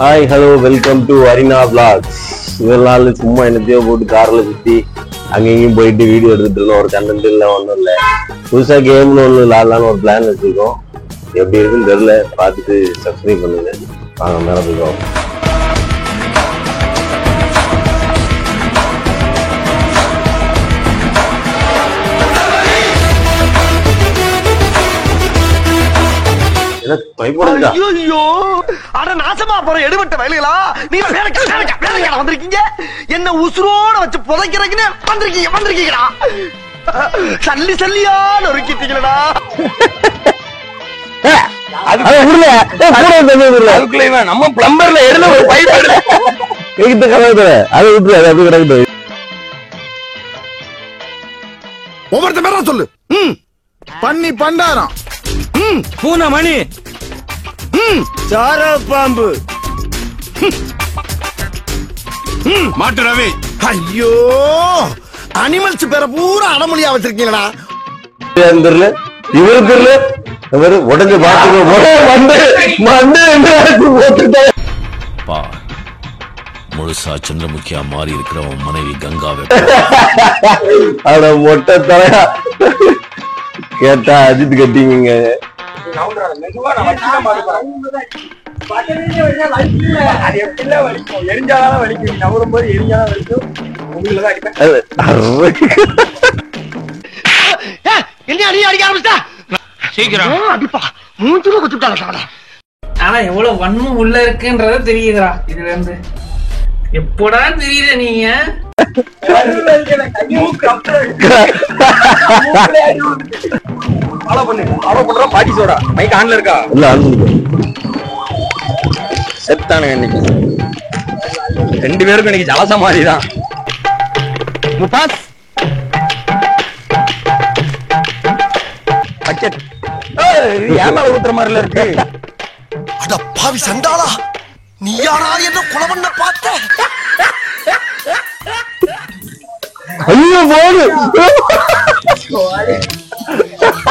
Hi hello welcome to Arena Vlogs. இவ்வளவு நாள் சும்மா என்னத்தையோ போட்டு காரில் சுற்றி அங்கேயும் போயிட்டு வீடியோ எடுத்துட்டு இருந்தோம். ஒரு கண்டென்ட் இல்லை, ஒன்றும் இல்லை. புதுசாக கேம்னு ஒன்று விளாட்லான்னு ஒரு பிளான் வச்சுருக்கோம். எப்படி இருக்குன்னு தெரியல, பார்த்துட்டு சப்ஸ்கிரைப் பண்ணுங்க. வாங்க மேலே போய்க்கோம். என்ன உசுரோட வச்சு புதைக்கிறீங்க வந்திருக்கீங்கடா. சல்லி சல்லியா நொறுக்கிட்டீங்களா. நம்ம பிளம்பர்ல எடுல ஒரு பைப் அதை விட்டுரு, அது அப்படி கிடக்குது. ஒவ்வொருத்த பேரா சொல்லு. பண்ணி பண்டாரம், பூனை மணி, சார பாம்பு, மாட்டு ரவி. ஐயோ அனிமல்ஸ் பேர பூரா அடமொழியா வச்சிருக்கீங்களா. தெரியல, இவரு தெரியல, இவரு உடஞ்சு முழுசா சந்திரமுகியா மாறி இருக்கிறவன் மனைவி கங்காவை அட மொட்டை தலையா கேட்டா அஜித் கட்டிங்க. எரிஞ்சாதான் வலிக்கும், நவரும் போது எரிஞ்சாதான் வலிக்கும். ஆனா எவ்வளவு வன்மம் உள்ள இருக்குன்றத தெரியுதுடா. இதுல இருந்து எப்படா தெரியுது நீங்க பாட்டிசோடா மைக் ஆன்ல இருக்கா? இல்ல, ஆன்ல செத்தானுங்க இன்னைக்கு. ரெண்டு பேருக்கும் இன்னைக்கு ஜலச மாதிரிதான். முபாஸ் ஏமால ஊத்துற மாதிரில இருக்கு. அட பாவி சண்டாளா, நீ யாரா என்ன குலவண்ண பார்த்த? ஐயோ போடு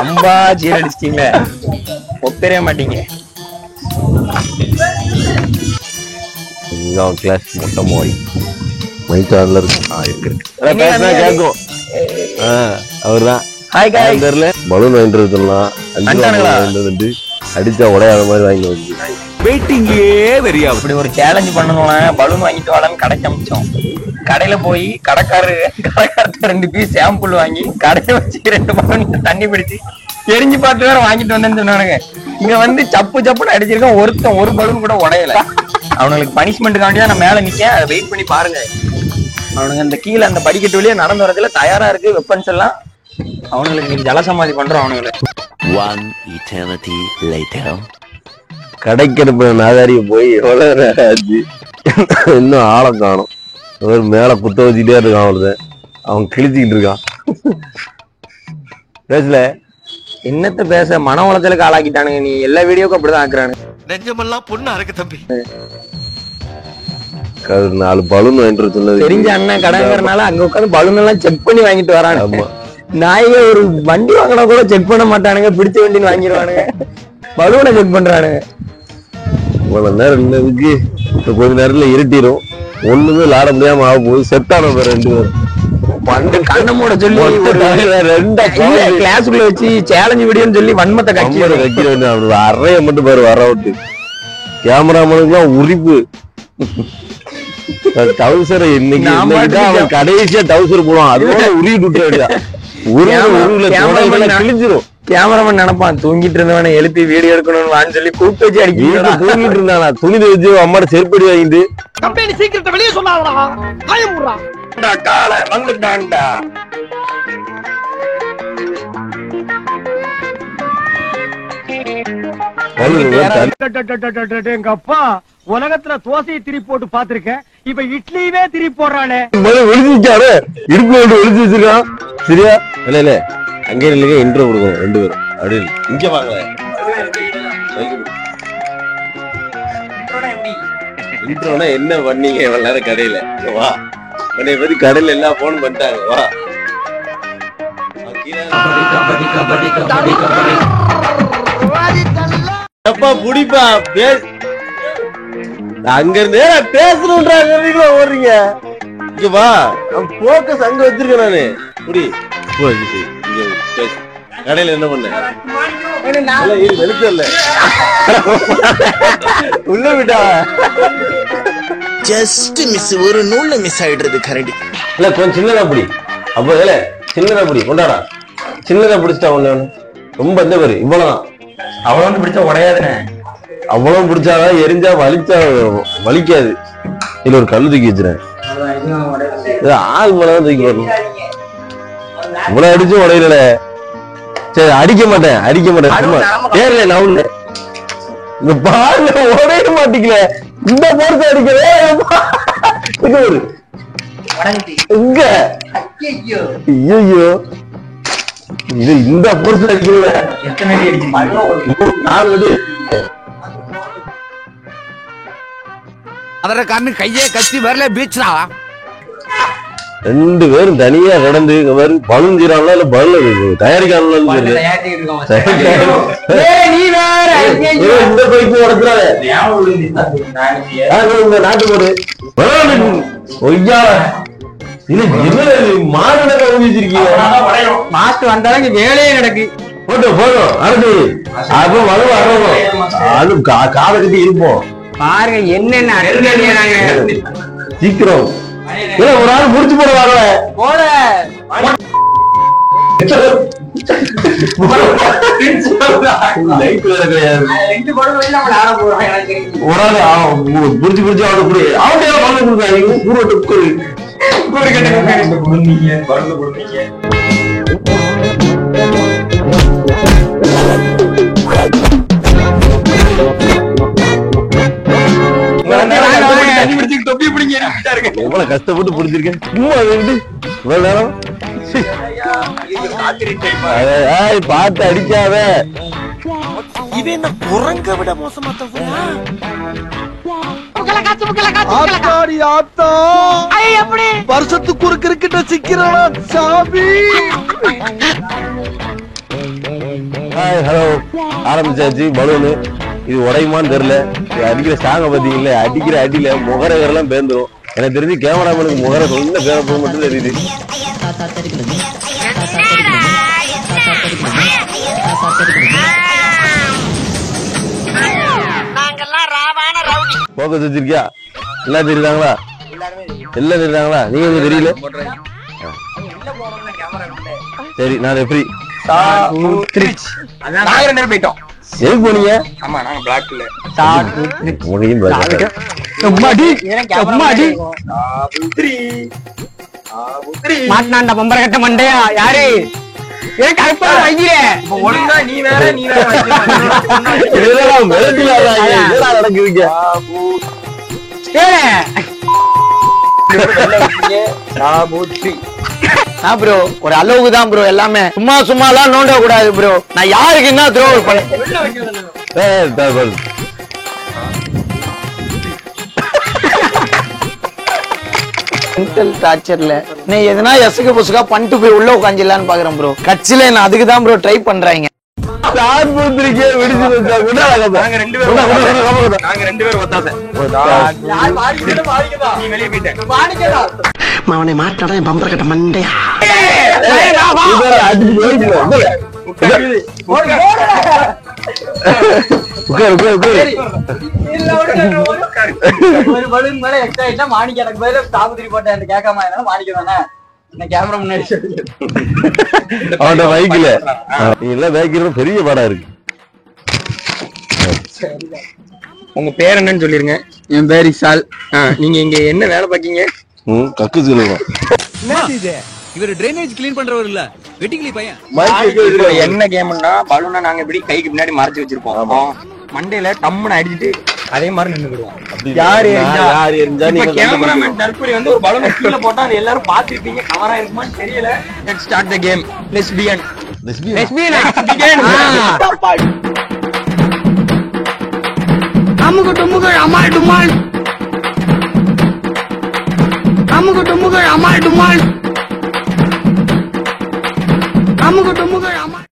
அம்பா சீரடிச்சிட்டீங்களே, ஒப்பெரிய மாட்டீங்க. கிளாஸ் மொட்டை மோய் மைக் ஆன்ல இருக்கு. கேக்கும் அவர்தான். Hi guys. தெரியல, பலூன் வாங்கிட்டு இருக்கலாம். அடிச்சா உடையாத மாதிரி வாங்கி வந்து வெயிட்டிங்கே வெறியா. இப்படி ஒரு சேலஞ்ச் பண்ணணும்னா பலூன் வாங்கிட்டு வாழன்னு கடைக்கு அமிச்சோம். கடையில போய் கடைக்காரர்கிட்ட 2 பீஸ் சாம்பிள் வாங்கி கடையில வச்சு 2 பலூன் தண்ணி பிடிச்சு எரிஞ்சு பார்த்து வேற வாங்கிட்டு வந்தேன்னு சொன்னானுங்க. இங்க வந்து சப்பு சப்புன்னு அடிச்சிருக்கேன், ஒருத்தன் ஒரு பலூன் கூட உடையல. அவனுக்கு பனிஷ்மெண்ட்டுக்காண்டி தான் நான் மேல நிக்கேன். அதை வெயிட் பண்ணி பாருங்க. அவனுங்க அந்த கீழே அந்த படிக்கட்டு வழியா நடந்து வரதுல தயாரா இருக்கு வெப்பன்ஸ் எல்லாம். அவனுங்களுக்கு நீங்க ஜலசமாதி பண்றோம். அவனுங்களுக்கு கடைக்கெடுப்பு நாதாரிய போய் எவ்வளவு நேரம் ஆச்சு, இன்னும் ஆளை காணும். ஒரு மேல குத்த வச்சுக்கிட்டே இருக்கான். அவனுதான் அவன் கிழிச்சுக்கிட்டு இருக்கான். பேசல என்னத்த பேச, மன உளைச்சலுக்கு ஆளாக்கிட்டானுங்க. நீ எல்லா வீடியோக்கும் அப்படிதான் ஆக்குறானுங்க. நெஞ்சமெல்லாம் பொண்ணு அறக்கு தம்பி. 4 பலூன் வாங்கிட்டு சொன்னது தெரிஞ்ச அண்ணன் கடைங்கிறனால அங்க உட்காந்து பலூன் எல்லாம் செக் பண்ணி வாங்கிட்டு வரானுங்க. நாயே ஒரு வண்டி வாங்கினா கூட செக் பண்ண மாட்டானுங்க, பிடிச்ச வண்டின்னு வாங்கிடுவானுங்க. பலூனை செக் பண்றானுங்க. இவ்வளவு நேரம் இருந்ததுக்கு கொஞ்ச நேரத்துல இருட்டிடும். ஒண்ணுமே விளாட முடியாம ஆக போகுது. செத்தான 2 பேரும் பண்டு கண்ணமோட சொல்லி கிளாஸுக்குள்ள வச்சு சேலஞ்சு வீடியோன்னு சொல்லி வன்மத்தை கட்சி வைக்கிற வேண்டிய அறைய மட்டும் பாரு வர விட்டு. கேமராமேனுக்குலாம் உரிப்பு. டவுசர் இன்னைக்கு அவன் கடைசியா டவுசர் போடுவான், அதோட உருவிட்டு விட்டுற வேண்டியா. கிழிஞ்சிரும். கேமராமேன் நினைப்பான் தூங்கிட்டு இருந்தவனை எழுப்பி வீடியோ எடுக்கணும்னு வான்னு சொல்லி கூப்பிட்டு வச்சு அடிக்க. தூங்கிட்டு இருந்தானா துணி வச்சு அம்மாட செருப்படி வாங்கிட்டு கம்பெனி சீக்கிரத்தை வெளியே சொன்னாடா. பயமுறா கால வந்துட்டான்டா. எங்க அப்பா உலகத்துல தோசையை திரி போட்டு பாத்திருக்கேன், இப்ப இட்லியுமே திரி போடுறானே. ஒழிச்சுட்டாரு, இடுப்பு ஒழிச்சு வச்சிருக்கான். சரியா இல்ல இல்ல, அங்கே இல்லைங்க இன்ட்ரோ கொடுக்கும் 2 பேரும் அப்படின்னு இங்க வாங்க. இன்ட்ரோனா என்ன பண்ணீங்க இவ்வளவு நேரம் கடையில? வா, உன்னை பத்தி கடையில எல்லா போனும் பண்ணிட்டாங்க. வா எப்பா புடிப்பா அங்க இருந்தே பேசணும்ன்றாங்க ஓடுறீங்க. இங்க வா, போக்கஸ் அங்க வச்சிருக்கேன் நானு. புடி இங்க பேசு. கடையில என்ன பண்ண வெளிச்சல்ல உள்ள விட்டா ஜஸ்ட் மிஸ், ஒரு நூல்ல மிஸ் ஆயிடுறது கரடி. இல்ல கொஞ்சம் சின்னதா பிடி. அப்போ இல்ல சின்னதா பிடி, கொண்டாடா. சின்னதா பிடிச்சிட்டா ஒண்ணு ரொம்ப இந்த பேரு இவ்வளவுதான். அவ்வளவு பிடிச்சா உடையாதுண்ணே. அவ்வளவு பிடிச்சாதான் எரிஞ்சா வலிக்காது. இல்ல ஒரு கல்லு தூக்கி வச்சுறேன். ஆள் மேலதான் தூக்கி வரணும். இவ்வளவு அடிச்சும் உடையில. சரி அடிக்க மாட்டேன் சும்மா ஏறல. நான் இந்த பாருங்க உடைய மாட்டிக்கல. இந்த பொறுத்து அடிக்கல இங்க. ஐயோ இது இந்த பொறுத்து அடிக்கல. எத்தனை அடி அடிச்சிருக்கீங்க? 4 அடி. அவரை கண்ணு கையே கத்தி வரல பீச்னா 2 பேரும் தனியா கிடந்து பலூன்றாங்களா இல்ல பலூன் தயாரிக்காங்களா இந்த பைப்பு உடச்சுறாங்க. நாட்டு போடு ஒய்யா இல்ல மாடு வச்சிருக்கீங்க. மாஸ்டர் வந்தாலும் இங்க வேலையே நடக்கு. போட்டோம் அடுத்து அப்ப வரும் அது காலை கட்டி இருப்போம். பாருங்க என்னென்ன சீக்கிரம் ஒரு ஆள் முடிச்சு போட வர போல ஒரு ஆள் புடிச்சு ஆடக்கூடிய எவ்வளவு கஷ்டப்பட்டு புடிச்சிருக்கேன். சும்மா இவ்வளவு நேரம் பார்த்து அடிக்காத. இவன் என்ன குரங்க விட மோசமா வருஷத்துக்கு ஒரு கிரிக்கெட்ட சிக்கிறானா சாமி. ஹலோ ஆரம்பிச்சாச்சு. பலூனு இது உடையுமான்னு தெரியல. அடிக்கிற சாங்க பாத்தீங்கல்ல, அடிக்கிற அடியில முகரெல்லாம் பேந்துரும். எனக்கு தெரிஞ்சு கேமராமேனுக்கு முகர சொன்ன பேர போக மட்டும் தெரியுது. போக்கஸ் வச்சிருக்கியா? எல்லாம் தெரியுதாங்களா? எல்லாம் தெரியுதாங்களா? நீங்க எங்க தெரியல? சரி நான் எப்படி போயிட்டோம். எதுக்கு போனீங்க? ஆமா நாங்க பிளாக்ல மாட்டினாண்ட பம்பர கட்ட மண்டையா யாரு ஒழுங்கா நீ வேற நடக்குதுங்க. ப்ரோ ஒரு அளவுக்கு தான் ப்ரோ. எல்லாமே சும்மா எல்லாம் நோண்ட கூடாது ப்ரோ. நான் யாருக்கு என்ன த்ரோ பண்ண டார்ச்சர்ல நீ எதுனா எசுக்கு புசுக்கா பண்ணிட்டு போய் உள்ள உட்காந்துலான்னு பாக்குறேன் ப்ரோ. கட்சியில நான் அதுக்கு தான் ப்ரோ ட்ரை பண்றாங்க. அவனை மாட்டாடா என் பம்பர கட்ட மண்டையா. பெரிய பாடா இருக்கு. உங்க பேர் என்னன்னு சொல்லிருங்க. என் பேர் இசால். நீங்க இங்க என்ன வேலை பாக்கீங்க? கக்கு சொல்லுவோம். இவர் டிரைனேஜ் கிளீன் பண்றவர் இல்ல, வெட்டிக்கிளி பையன். என்ன கேம்னா பலூனை நாங்க இப்படி கைக்கு பின்னாடி மறைச்சு வச்சிருப்போம். மண்டையில டம்முன்னு அடிச்சுட்டு அதே மாதிரி நின்னுடுவோம். யாரு எரிஞ்சா கேமராமேன் தற்கொலை வந்து ஒரு பலூனை கீழே போட்டா அது எல்லாரும் பாத்துருப்பீங்க. கவரா இருக்குமான்னு தெரியல. Let's start the game. லெஸ்பியன் அமுகு டுமுகு அமால் டுமால். அமுகு டுமுகு அமால் டுமால். அமுகு டுமுகு அமால்.